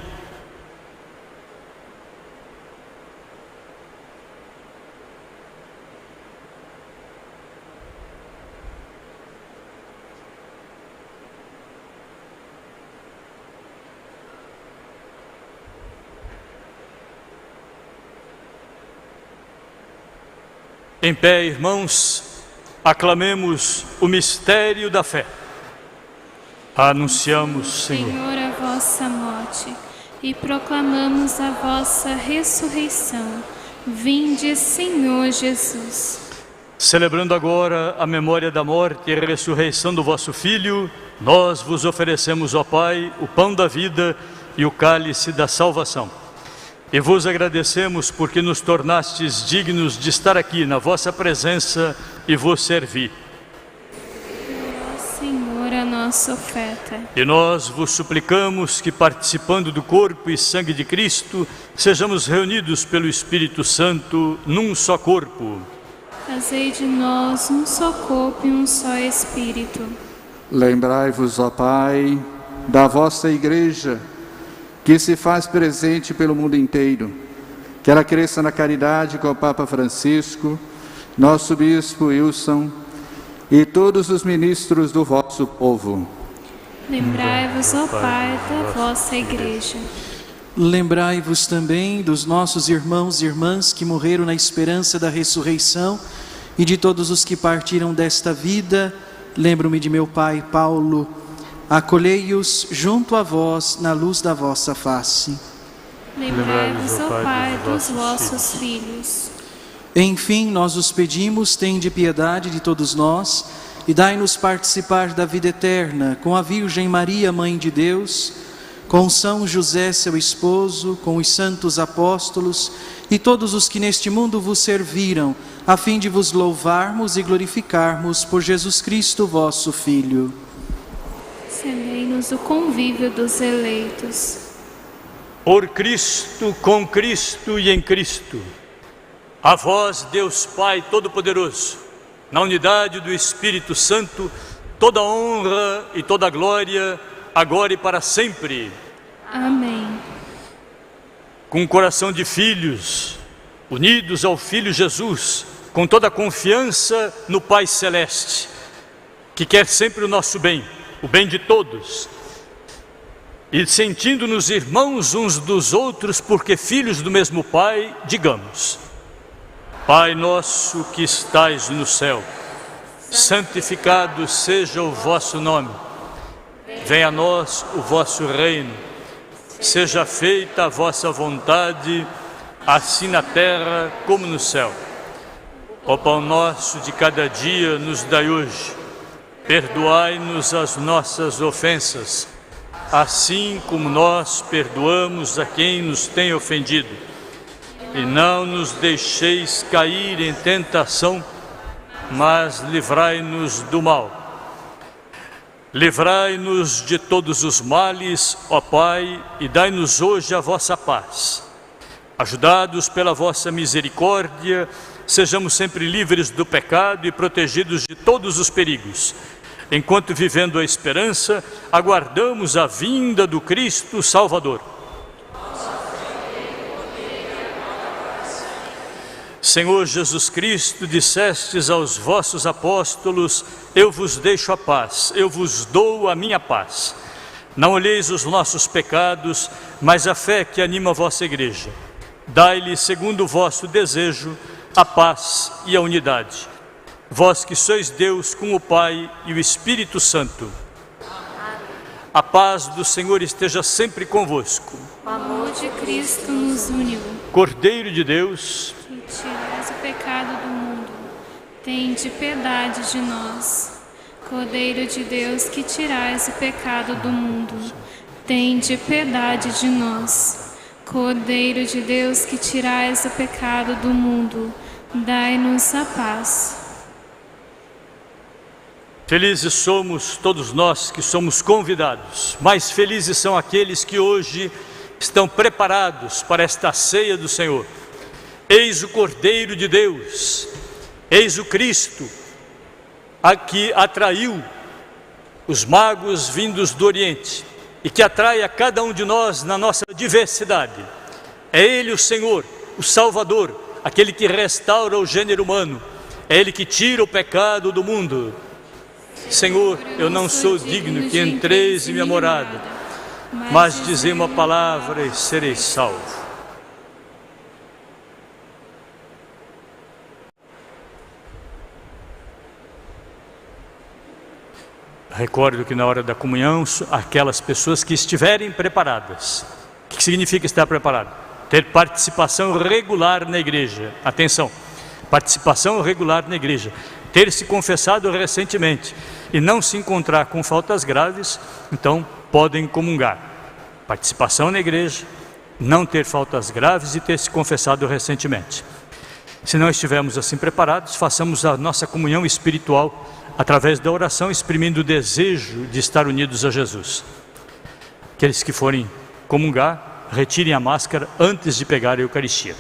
Em pé, irmãos, aclamemos o mistério da fé. Anunciamos, Senhor, a vossa morte e proclamamos a vossa ressurreição. Vinde, Senhor Jesus. Celebrando agora a memória da morte e ressurreição do vosso Filho, nós vos oferecemos, ó Pai, o pão da vida e o cálice da salvação. E vos agradecemos porque nos tornastes dignos de estar aqui na vossa presença e vos servir. A nossa oferta. E nós vos suplicamos que, participando do corpo e sangue de Cristo, sejamos reunidos pelo Espírito Santo num só corpo. Fazei de nós um só corpo e um só Espírito. Lembrai-vos, ó Pai, da vossa Igreja, que se faz presente pelo mundo inteiro, que ela cresça na caridade com o Papa Francisco, nosso Bispo Wilson, e todos os ministros do vosso povo. Lembrai-vos, ó Pai, da vossa Igreja. Lembrai-vos também dos nossos irmãos e irmãs que morreram na esperança da ressurreição e de todos os que partiram desta vida. Lembro-me de meu pai Paulo. Acolhei-os junto a vós na luz da vossa face. Lembrai-vos, ó Pai, dos vossos filhos. Enfim, nós os pedimos, tende piedade de todos nós e dai-nos participar da vida eterna com a Virgem Maria, Mãe de Deus, com São José, seu esposo, com os santos apóstolos e todos os que neste mundo vos serviram, a fim de vos louvarmos e glorificarmos por Jesus Cristo, vosso Filho. Cedei-nos o convívio dos eleitos. Por Cristo, com Cristo e em Cristo, a vós, Deus Pai Todo-Poderoso, na unidade do Espírito Santo, toda honra e toda glória, agora e para sempre. Amém. Com o coração de filhos, unidos ao Filho Jesus, com toda a confiança no Pai Celeste, que quer sempre o nosso bem, o bem de todos, e sentindo-nos irmãos uns dos outros, porque filhos do mesmo Pai, digamos: Pai nosso que estais no céu, santificado seja o vosso nome. Venha a nós o vosso reino. Seja feita a vossa vontade, assim na terra como no céu. O pão nosso de cada dia nos dai hoje. Perdoai-nos as nossas ofensas, assim como nós perdoamos a quem nos tem ofendido. E não nos deixeis cair em tentação, mas livrai-nos do mal. Livrai-nos de todos os males, ó Pai, e dai-nos hoje a vossa paz. Ajudados pela vossa misericórdia, sejamos sempre livres do pecado e protegidos de todos os perigos, enquanto, vivendo a esperança, aguardamos a vinda do Cristo Salvador. Senhor Jesus Cristo, dissestes aos vossos apóstolos: eu vos deixo a paz, eu vos dou a minha paz. Não olheis os nossos pecados, mas a fé que anima a vossa igreja. Dai-lhe, segundo o vosso desejo, a paz e a unidade. Vós que sois Deus com o Pai e o Espírito Santo. A paz do Senhor esteja sempre convosco. O amor de Cristo nos uniu. Cordeiro de Deus, Que tirais o pecado do mundo, tende piedade de nós. Cordeiro de Deus, que tirais o pecado do mundo, tende piedade de nós. Cordeiro de Deus, que tirais o pecado do mundo, dai-nos a paz. felizes somos todos nós que somos convidados, mais felizes são aqueles que hoje estão preparados para esta ceia do Senhor. Eis o Cordeiro de Deus, eis o Cristo, a que atraiu os magos vindos do Oriente e que atrai a cada um de nós na nossa diversidade. É Ele o Senhor, o Salvador, aquele que restaura o gênero humano, é Ele que tira o pecado do mundo. Senhor, eu não sou digno que entreis em minha morada, mas dizei uma palavra e serei salvo. Recordo que na hora da comunhão, aquelas pessoas que estiverem preparadas. O que significa estar preparado? Ter participação regular na igreja. Atenção, participação regular na igreja. Ter se confessado recentemente e não se encontrar com faltas graves, então podem comungar. Participação na igreja, não ter faltas graves e ter se confessado recentemente. Se não estivermos assim preparados, façamos a nossa comunhão espiritual através da oração, exprimindo o desejo de estar unidos a Jesus. Aqueles que forem comungar, retirem a máscara antes de pegar a Eucaristia.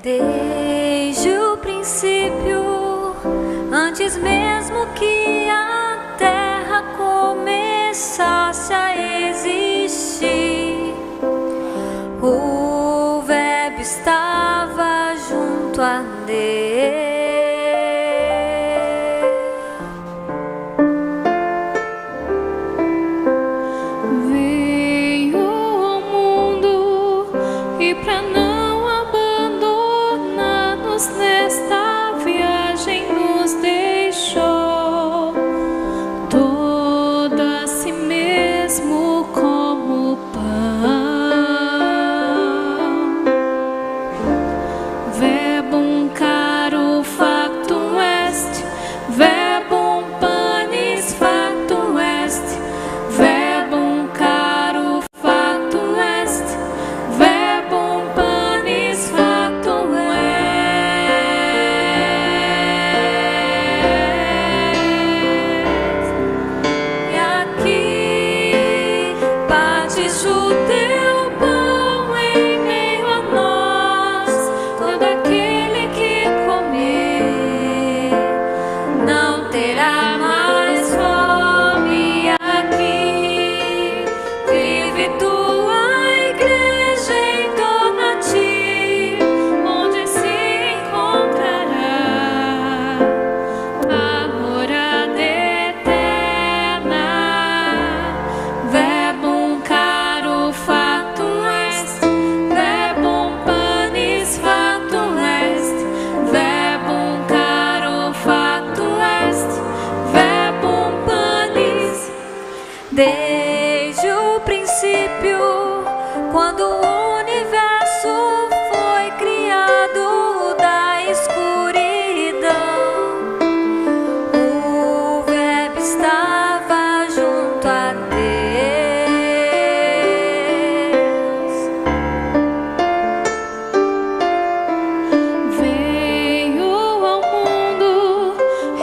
Desde o princípio, antes mesmo que a terra começasse a existir, o Verbo estava junto a Deus. Veio ao mundo e para não abandonar-nos nesta viagem nos deixou todo a si mesmo como pão. Verbum caro factum est, verbum panis factum est, verbum caro factum est, verbum panis factum est. E aqui partes o teu pão em meio a nós, todo aquele que comer não terá mais fome. Aqui vive tua igreja em torno a ti, onde se encontrará a morada eterna. Verbum caro factum est, verbum panis factum est, verbum caro factum est, verbum panis. Desde o princípio, quando o universo foi criado da escuridão, o Verbo estava junto a Deus. Veio ao mundo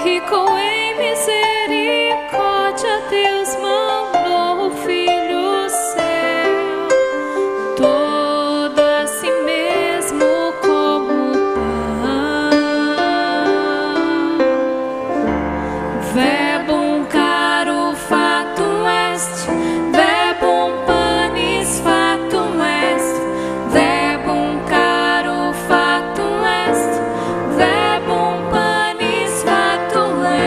rico em misericórdia, Deus mandou o Filho seu, todo a si mesmo como pão. Verbum caro factum est, verbum panis factum est, verbum caro factum est, verbum panis factum est.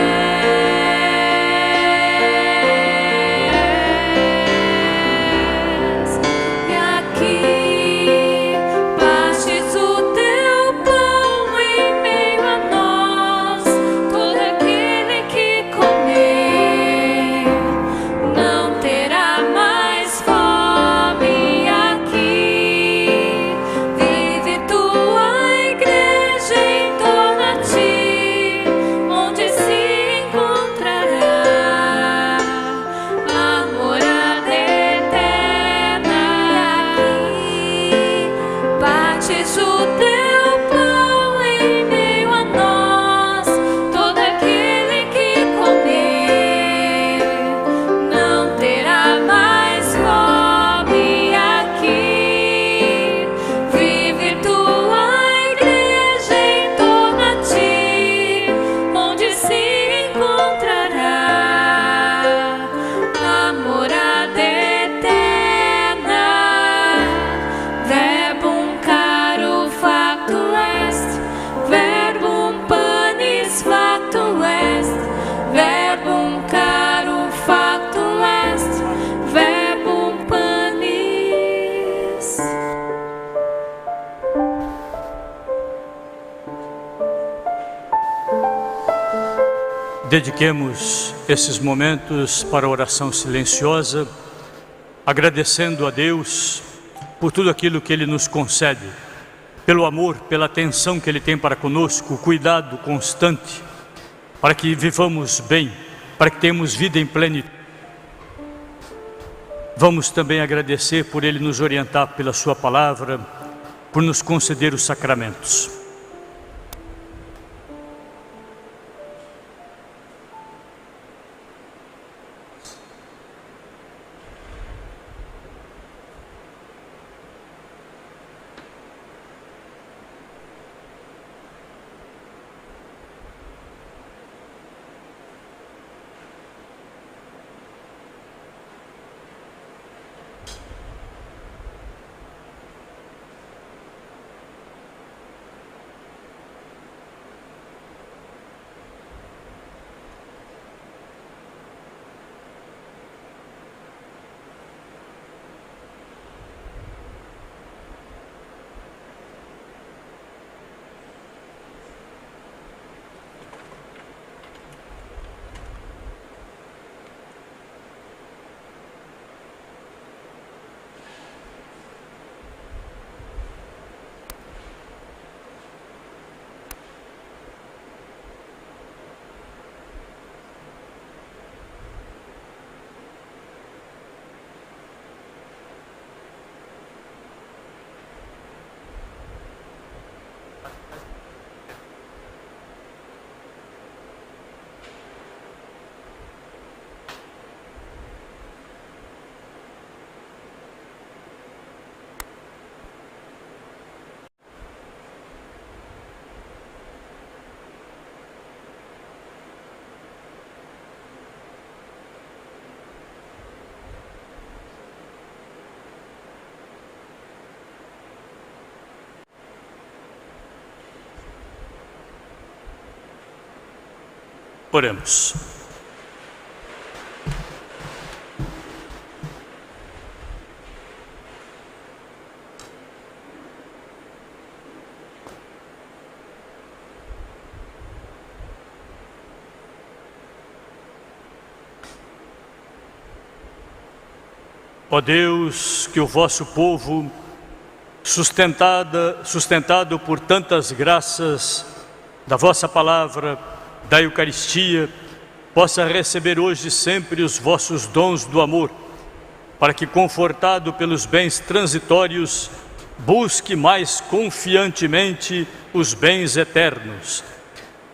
E aqui partes o teu pão em meio a nós, todo aquele que comer não terá mais fome. Aqui vive tua igreja em torno a ti, onde se encontrará a morada eterna. Aqui partes o teu pão em meio a nós, todo aquele que comer não terá mais fome. Aqui vive tua igreja em torno a ti, onde se encontrará a morada eterna. Verbum caro factum est, verbum panis factum est, verbum caro factum est, verbum panis. Dediquemos esses momentos para a oração silenciosa, agradecendo a Deus por tudo aquilo que Ele nos concede, pelo amor, pela atenção que Ele tem para conosco, o cuidado constante, para que vivamos bem, para que tenhamos vida em plenitude. Vamos também agradecer por Ele nos orientar pela Sua palavra, por nos conceder os sacramentos. Oremos. Ó Deus, que o vosso povo, sustentado por tantas graças da vossa palavra, da Eucaristia, possa receber hoje e sempre os vossos dons do amor, para que, confortado pelos bens transitórios, busque mais confiantemente os bens eternos.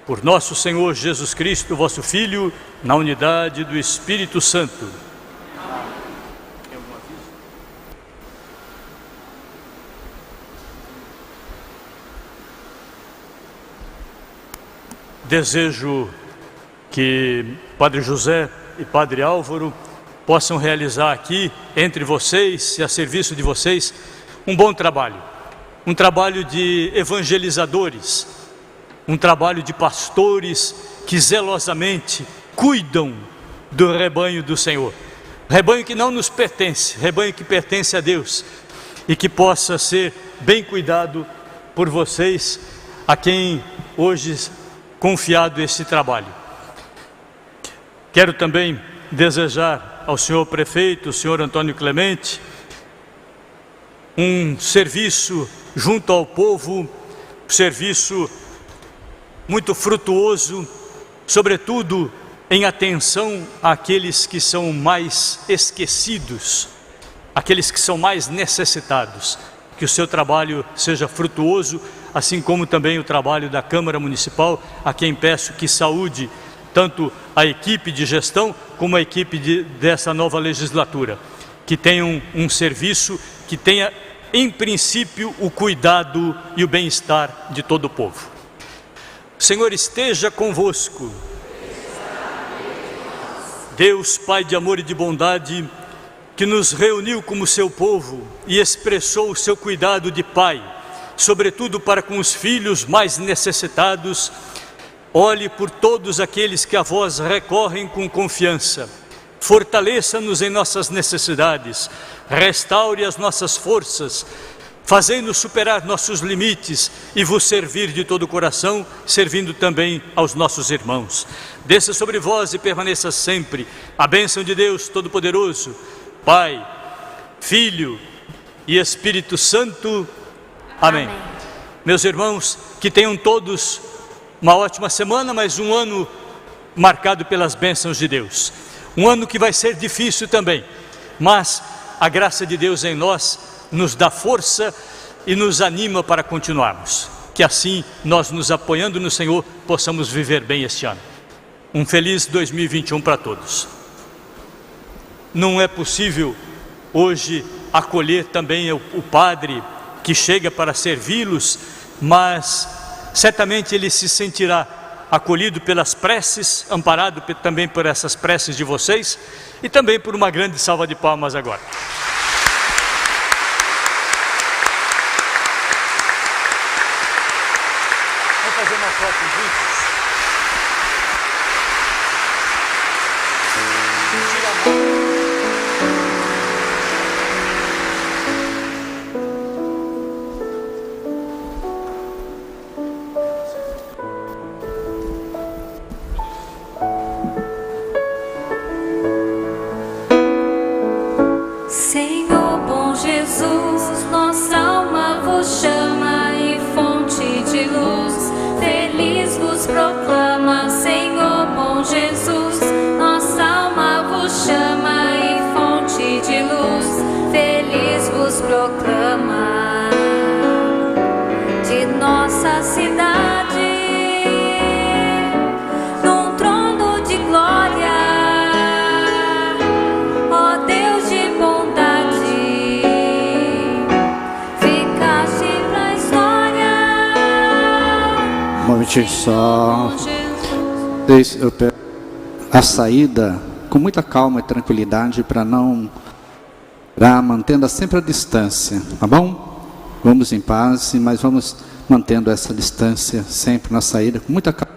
Por nosso Senhor Jesus Cristo, vosso Filho, na unidade do Espírito Santo. Desejo que Padre José e Padre Álvaro possam realizar aqui, entre vocês e a serviço de vocês, um bom trabalho. Um trabalho de evangelizadores, um trabalho de pastores que zelosamente cuidam do rebanho do Senhor. Rebanho que não nos pertence, rebanho que pertence a Deus e que possa ser bem cuidado por vocês, a quem hoje confiado esse trabalho. Quero também desejar ao senhor prefeito, o senhor Antônio Clemente, um serviço junto ao povo, um serviço muito frutuoso, sobretudo em atenção àqueles que são mais esquecidos, aqueles que são mais necessitados. Que o seu trabalho seja frutuoso, assim como também o trabalho da Câmara Municipal, a quem peço que saúde tanto a equipe de gestão como a equipe dessa nova legislatura, que tenham um serviço que tenha, em princípio, o cuidado e o bem-estar de todo o povo. O Senhor esteja convosco. Deus, Pai de amor e de bondade, que nos reuniu como seu povo e expressou o seu cuidado de Pai, sobretudo para com os filhos mais necessitados, olhe por todos aqueles que a vós recorrem com confiança. Fortaleça-nos em nossas necessidades, restaure as nossas forças, fazei-nos superar nossos limites e vos servir de todo o coração, servindo também aos nossos irmãos. Desça sobre vós e permaneça sempre a bênção de Deus Todo-Poderoso, Pai, Filho e Espírito Santo. Amém. Amém. Meus irmãos, que tenham todos uma ótima semana, mas um ano marcado pelas bênçãos de Deus. Um ano que vai ser difícil também, mas a graça de Deus em nós nos dá força e nos anima para continuarmos. Que assim, nós nos apoiando no Senhor, possamos viver bem este ano. Um feliz 2021 para todos. Não é possível hoje acolher também o padre que chega para servi-los, mas certamente ele se sentirá acolhido pelas preces, amparado também por essas preces de vocês e também por uma grande salva de palmas agora. Vamos fazer uma foto juntos? Tira a mão. Senhor bom Jesus, nossa alma vos chama e fonte de luz, feliz vos proclama. Senhor bom Jesus, nossa alma vos chama e fonte de luz, feliz vos proclama. De nossa cidade num trono de glória, ó Deus de bondade, ficaste pra história. Um momentinho só. Eu peço a saída com muita calma e tranquilidade para não mantendo sempre a distância, tá bom? Vamos em paz, mas vamos mantendo essa distância sempre na saída com muita calma.